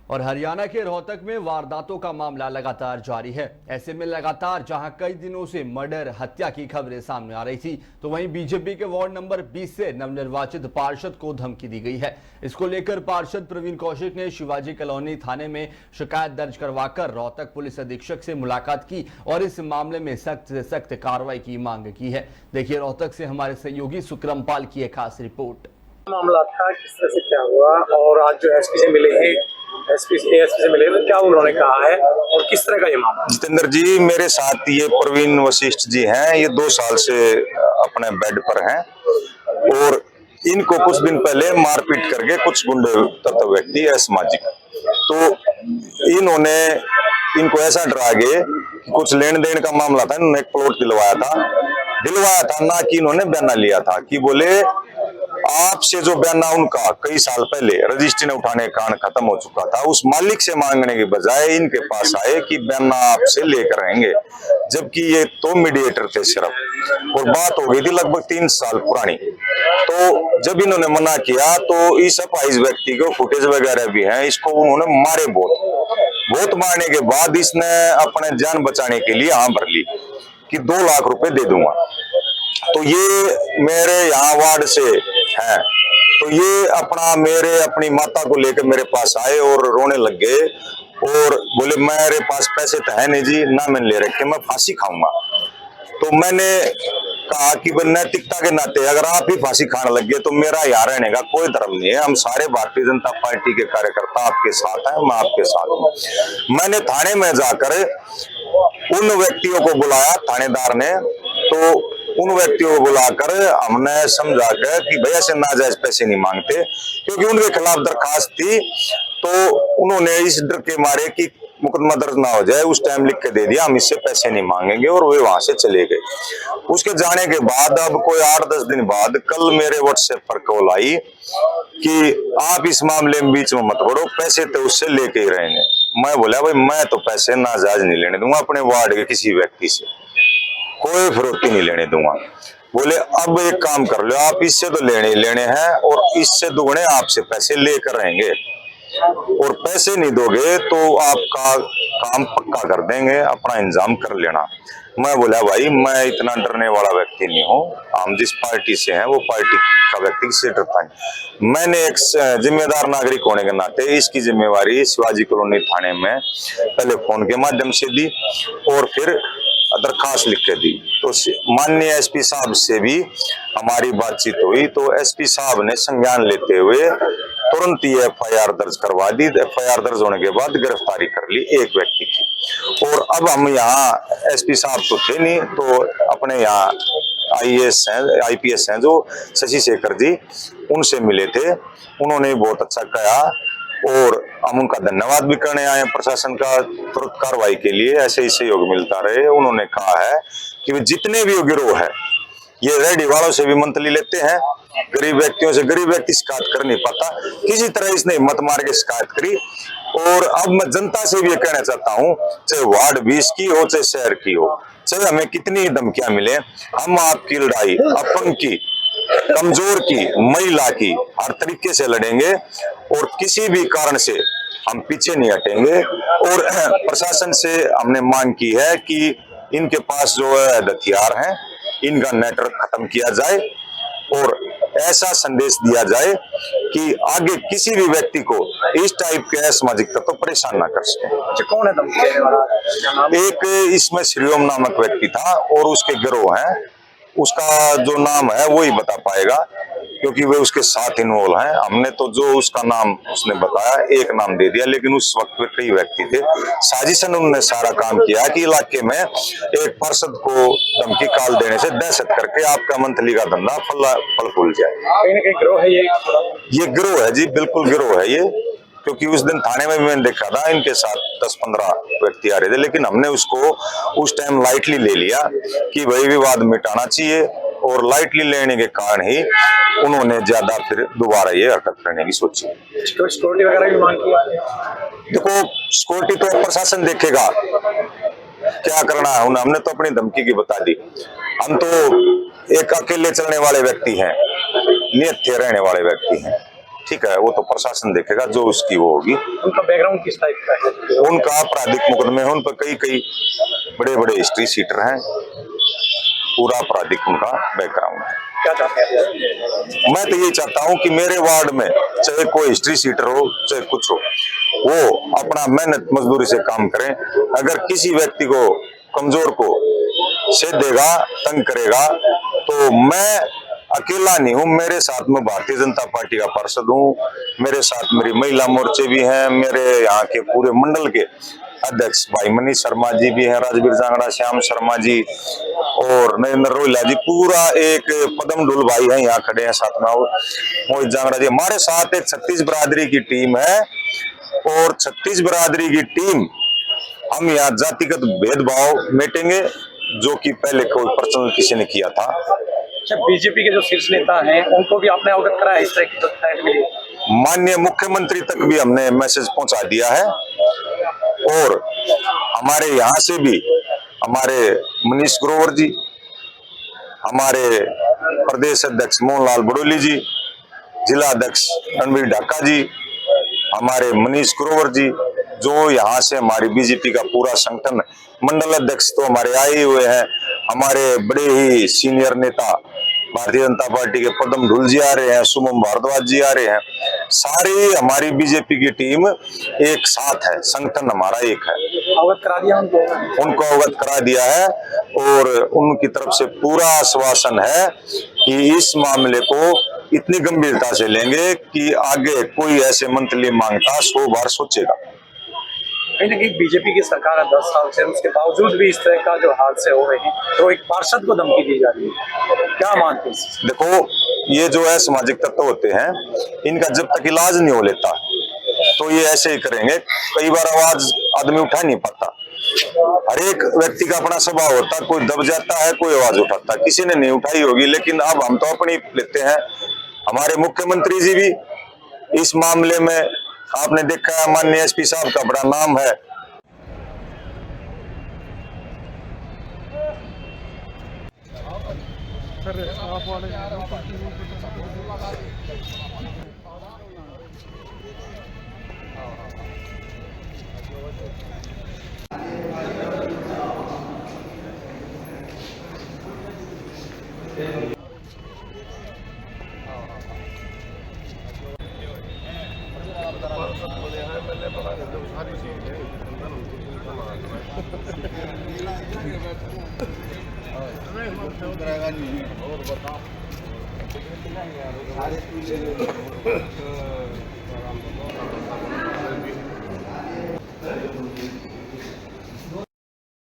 और हरियाणा के रोहतक में वारदातों का मामला लगातार जारी है। ऐसे में लगातार जहां कई दिनों से मर्डर हत्या की खबरें सामने आ रही थी, तो वहीं बीजेपी के वार्ड नंबर 20 से नवनिर्वाचित पार्षद को धमकी दी गई है। इसको लेकर पार्षद प्रवीण कौशिक ने शिवाजी कॉलोनी थाने में शिकायत दर्ज करवाकर रोहतक पुलिस अधीक्षक से मुलाकात की और इस मामले में सख्त से सख्त कार्रवाई की मांग की है। देखिए रोहतक से हमारे सहयोगी सुक्रमपाल की एक खास रिपोर्ट। मामला था, किस तरह से क्या हुआ, और आज जो एसपी से मिले हैं, एसपी से मिले तो क्या उन्होंने कहा है और किस तरह का ये मामला? जितेंद्र जी, मेरे साथ ये प्रवीण वशिष्ठ जी हैं। ये 2 साल से अपने बेड पर हैं और इनको कुछ दिन पहले मारपीट करके कुछ गुंडे तत्व व्यक्ति असामाजिक, तो इन्होंने इनको ऐसा डरा के कुछ लेन देन का मामला था, इन्होंने एक प्लॉट दिलवाया था ना कि इन्होंने बयाना लिया था कि बोले आपसे जो बयाना उनका कई साल पहले रजिस्ट्री ने उठाने का कारण खत्म हो चुका था, उस मालिक से मांगने के बजाय इनके पास आए कि बयाना आपसे लेकर रहेंगे, जबकि ये तो मीडिएटर थे सिर्फ, और बात हो गई थी लगभग 3 साल पुरानी। तो जब इन्होंने मना किया तो इस अपाहिज व्यक्ति को फुटेज वगैरह भी है, इसको उन्होंने मारे बहुत मारने के बाद इसने अपने जान बचाने के लिए हाँ भर ली कि 2 लाख रुपए दे दूंगा। तो ये मेरे यहाँ वार्ड से है, तो ये अपनी माता को लेकर मेरे पास आए और रोने लग गए और बोले मेरे पास पैसे तो है नहीं जी, ना मैंने ले रखे, मैं फांसी खाऊंगा। तो मैंने कहा कि नैतिकता के नाते अगर आप ही फांसी खाने लग गए तो मेरा यहाँ रहने का कोई धर्म नहीं है, हम सारे भारतीय जनता पार्टी के कार्यकर्ता आपके साथ हैं, मैं आपके साथ हूँ। मैंने थाने में जाकर उन व्यक्तियों को बुलाया, थानेदार ने, तो उन व्यक्तियों को बुलाकर हमने समझा कर कि भैया से नाजायज पैसे नहीं मांगते, क्योंकि उनके खिलाफ दरखास्त थी। तो उन्होंने इस डर के मारे कि मुकदमा दर्ज ना हो जाए उस टाइम लिख के दे दिया, हम इससे पैसे नहीं मांगेंगे, और वे वहां से चले गए। उसके जाने के बाद अब कोई 8-10 दिन बाद कल मेरे व्हाट्सएप पर कॉल आई कि आप इस मामले में बीच में मत पड़ो, पैसे तो उससे लेके ही रहेंगे। मैं बोला भाई मैं तो पैसे नाजायज नहीं लेने दूंगा, अपने वार्ड के किसी व्यक्ति से कोई फिरौती नहीं लेने दूंगा। बोले अब एक काम कर लो, आप इससे तो लेने ही लेने हैं और इससे दुगने आपसे पैसे लेकर रहेंगे, और पैसे नहीं दोगे तो आपका काम पक्का कर देंगे, अपना इंतजाम कर लेना। मैं बोला भाई मैं इतना डरने वाला व्यक्ति नहीं हूँ, हम जिस पार्टी से हैं वो पार्टी का व्यक्ति किसी से डरता नहीं। मैंने एक जिम्मेदार नागरिक होने के नाते इसकी जिम्मेवारी शिवाजी कॉलोनी थाने में पहले फोन के माध्यम से दी और फिर दरखास्त लिख के दी। तो माननीय एसपी साहब से भी हमारी बातचीत हुई, तो एसपी साहब ने संज्ञान लेते हुए तुरंत ये एफआईआर दर्ज करवा दी। एफआईआर दर्ज होने के बाद गिरफ्तारी कर ली एक व्यक्ति की। और अब हम यहाँ एसपी साहब तो थे नहीं, तो अपने यहाँ आईएएस हैं, आईपीएस हैं जो शशि शेखर जी, उनसे मिले थे। उन्होंने बहुत अच्छा कहा और हम उनका धन्यवाद भी करने आए प्रशासन का तुरंत कार्रवाई के लिए, ऐसे ही सहयोग मिलता रहे। उन्होंने कहा है कि जितने भी गिरोह है ये रेडी वालों से भी मंथली लेते हैं, गरीब व्यक्तियों से, गरीब व्यक्ति शिकायत कर नहीं पाता, किसी तरह इसने हिम्मत मार के शिकायत करी। और अब मैं जनता से भी ये कहना चाहता हूँ, चाहे वार्ड 20 की हो चाहे शहर की हो, चाहे हमें कितनी धमकियां मिले, हम आपकी लड़ाई अपंग की, कमजोर की, महिला की हर तरीके से लड़ेंगे और किसी भी कारण से हम पीछे नहीं हटेंगे। और प्रशासन से हमने मांग की है कि इनके पास जो हथियार हैं इनका नेटवर्क खत्म किया जाए और ऐसा संदेश दिया जाए कि आगे किसी भी व्यक्ति को इस टाइप के असामाजिक तत्व तो परेशान ना कर सके। कौन है धमकी देने वाला? एक इसमें श्रीओम नामक व्यक्ति था और उसके गिरोह हैं, उसका जो नाम है वो ही बता पाएगा क्योंकि वे उसके साथ इन्वॉल्व हैं। हमने तो जो उसका नाम उसने बताया एक नाम दे दिया, लेकिन उस वक्त पे कई व्यक्ति थे। साजिशन उन्होंने सारा काम किया कि इलाके में एक पार्षद को धमकी कॉल देने से दहशत करके आपका मंथली का धंधा फल फूल जाए। कहीं ना कहीं गिरोह है ये गिरोह है जी, बिल्कुल गिरोह है ये, क्योंकि उस दिन थाने में भी मैंने देखा था इनके साथ 10-15 व्यक्ति आ रहे थे, लेकिन हमने उसको उस टाइम लाइटली ले लिया कि भाई विवाद मिटाना चाहिए, और लाइटली लेने के कारण ही उन्होंने ज्यादा फिर दोबारा ये हरकत करने की सोची। तो सिक्योरिटी वगैरह की मांग की? देखो सिक्योरिटी तो प्रशासन देखेगा क्या करना है, हमने तो अपनी धमकी की बता दी। हम तो एक अकेले चलने वाले व्यक्ति हैं, नियत रहने वाले व्यक्ति हैं, ठीक है, वो तो प्रशासन देखेगा जो उसकी वो होगी। उनका बैकग्राउंड किस टाइप का है? उनका आपराधिक मुकदमे हैं, उन पर कई बड़े बड़े हिस्ट्री सीटर हैं, पूरा आपराधिक उनका बैकग्राउंड है। क्या चाहते हैं? मैं तो ये चाहता हूं कि मेरे वार्ड में चाहे कोई हिस्ट्री सीटर हो चाहे कुछ हो, वो अपना मेहनत मजदूरी से काम करें। अगर किसी व्यक्ति को, कमजोर को सेधेगा, तंग करेगा, तो मैं अकेला नहीं हूं, मेरे साथ में भारतीय जनता पार्टी का पार्षद हूं, मेरे साथ मेरी महिला मोर्चे भी हैं, मेरे यहाँ के पूरे मंडल के अध्यक्ष भाई मनीष शर्मा जी भी हैं, राजवीर जांगड़ा, श्याम शर्मा जी और नरेंद्र रोहिला जी, पूरा एक पदम ढुल भाई हैं यहाँ खड़े हैं साथ में, मोहित जांगड़ा जी। हमारे साथ एक 36 बिरादरी की टीम है और 36 बिरादरी की टीम हम यहाँ जातिगत भेदभाव मिटेंगे, जो कि पहले कोई पर्सनल किसी ने किया था। अच्छा, बीजेपी के जो शीर्ष नेता हैं उनको भी आपने अवगत कराया इस तरह की जो थ्रेट मिली? माननीय मुख्यमंत्री तक भी हमने मैसेज पहुंचा दिया है और हमारे यहाँ से भी हमारे मनीष ग्रोवर जी, हमारे प्रदेश अध्यक्ष मोहनलाल बड़ोली जी, जिला अध्यक्ष रणवीर ढाका जी, हमारे मनीष ग्रोवर जी, जो यहाँ से हमारी बीजेपी का पूरा संगठन, मंडल अध्यक्ष तो हमारे आए हुए हैं, हमारे बड़े ही सीनियर नेता भारतीय जनता पार्टी के पदम ढुल जी आ रहे हैं, सुमन भारद्वाज जी आ रहे हैं, सारी हमारी बीजेपी की टीम एक साथ है, संगठन हमारा एक है। अवगत करा दिया उनको अवगत करा दिया है और उनकी तरफ से पूरा आश्वासन है कि इस मामले को इतनी गंभीरता से लेंगे कि आगे कोई ऐसे मंथली मांगता 100 बार सोचेगा। कहीं ना कहीं बीजेपी की सरकार है 10 साल से, उसके बावजूद भी इस तरह का जो हादसे हो रहे हैं, तो एक पार्षद को धमकी दी जा रही है, क्या मानते हैं? देखो, ये जो है सामाजिक तत्व होते हैं, इनका जब तक इलाज नहीं हो लेता तो ये ऐसे ही करेंगे। कई बार आवाज आदमी उठा नहीं पाता, हर एक व्यक्ति का अपना स्वभाव होता है, कोई दब जाता है, कोई आवाज उठाता है, किसी ने नहीं उठाई होगी, लेकिन अब हम तो अपनी लेते हैं। हमारे मुख्यमंत्री जी भी इस मामले में, आपने देखा है माननीय एसपी साहब का बड़ा नाम है। और बता